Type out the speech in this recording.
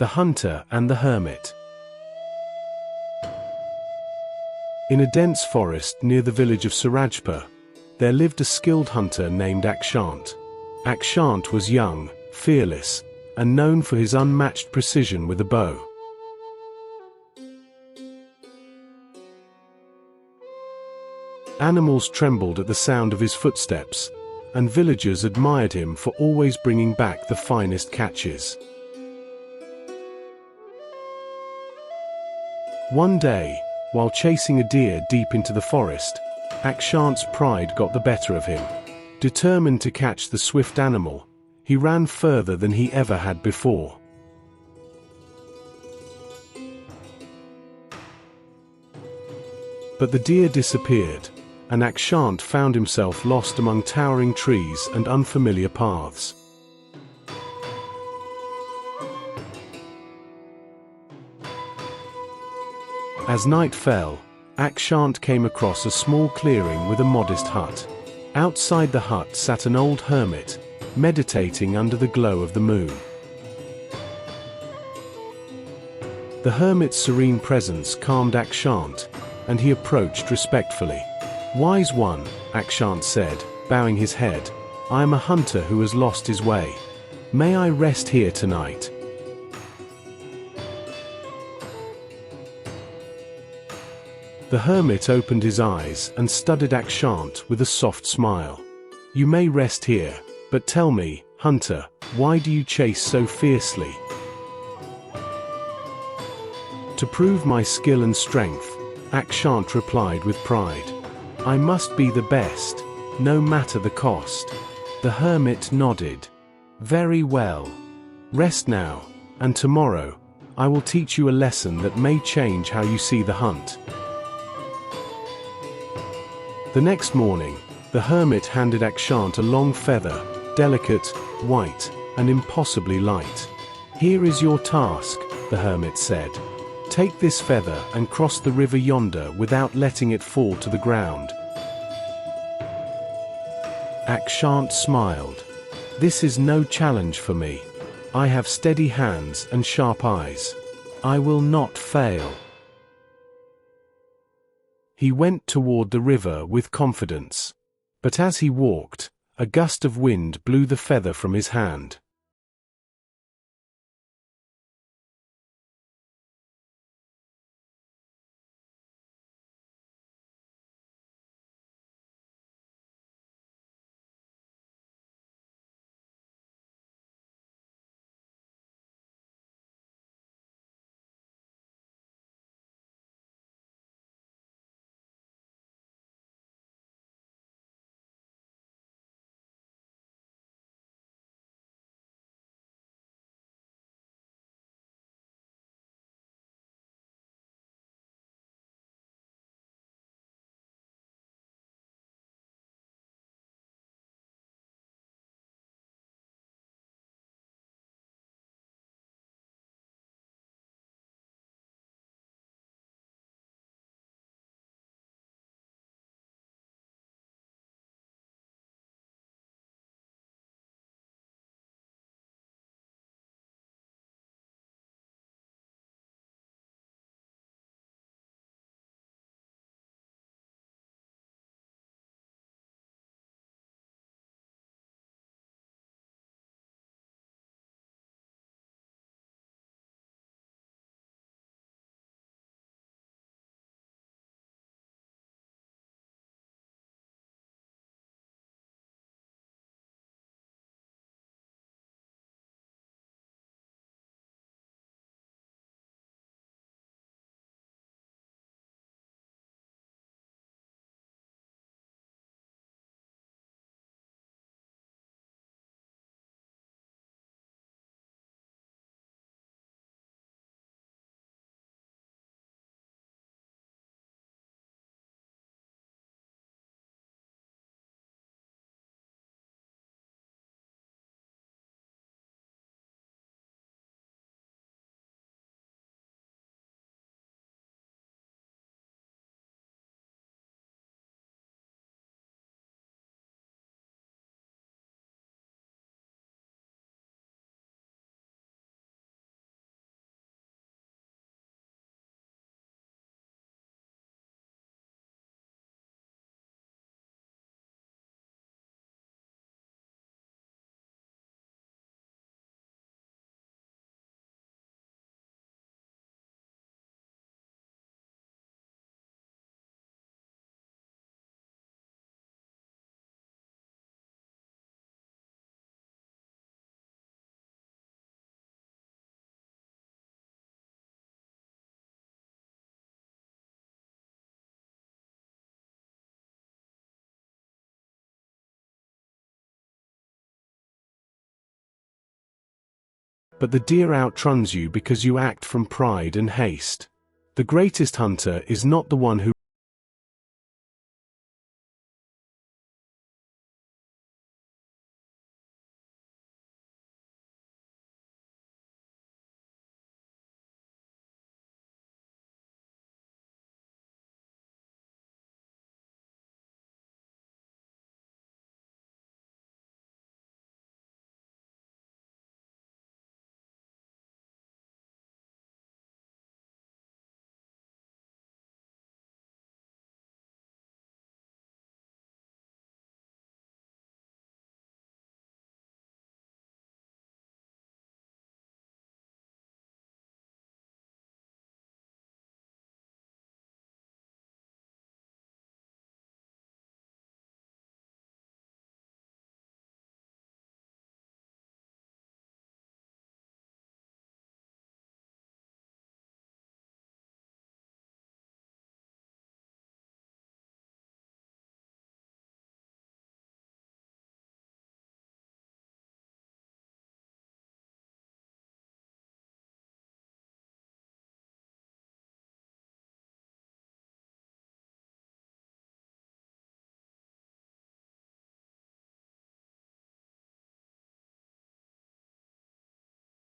The Hunter and the Hermit. In a dense forest near the village of Surajpur, there lived a skilled hunter named Akshant. Akshant was young, fearless, and known for his unmatched precision with a bow. Animals trembled at the sound of his footsteps, and villagers admired him for always bringing back the finest catches. One day, while chasing a deer deep into the forest, Akshant's pride got the better of him. Determined to catch the swift animal, he ran further than he ever had before. But the deer disappeared, and Akshant found himself lost among towering trees and unfamiliar paths. As night fell, Akshant came across a small clearing with a modest hut. Outside the hut sat an old hermit, meditating under the glow of the moon. The hermit's serene presence calmed Akshant, and he approached respectfully. "Wise one," Akshant said, bowing his head, "I am a hunter who has lost his way. May I rest here tonight?" The hermit opened his eyes and studied Akshant with a soft smile. "You may rest here, but tell me, hunter, why do you chase so fiercely?" "To prove my skill and strength," Akshant replied with pride. "I must be the best, no matter the cost." The hermit nodded. "Very well. Rest now, and tomorrow, I will teach you a lesson that may change how you see the hunt." The next morning, the hermit handed Akshant a long feather, delicate, white, and impossibly light. "Here is your task," the hermit said. "Take this feather and cross the river yonder without letting it fall to the ground." Akshant smiled. "This is no challenge for me. I have steady hands and sharp eyes. I will not fail." He went toward the river with confidence. But as he walked, a gust of wind blew the feather from his hand. but the deer outruns you because you act from pride and haste. The greatest hunter is not the one who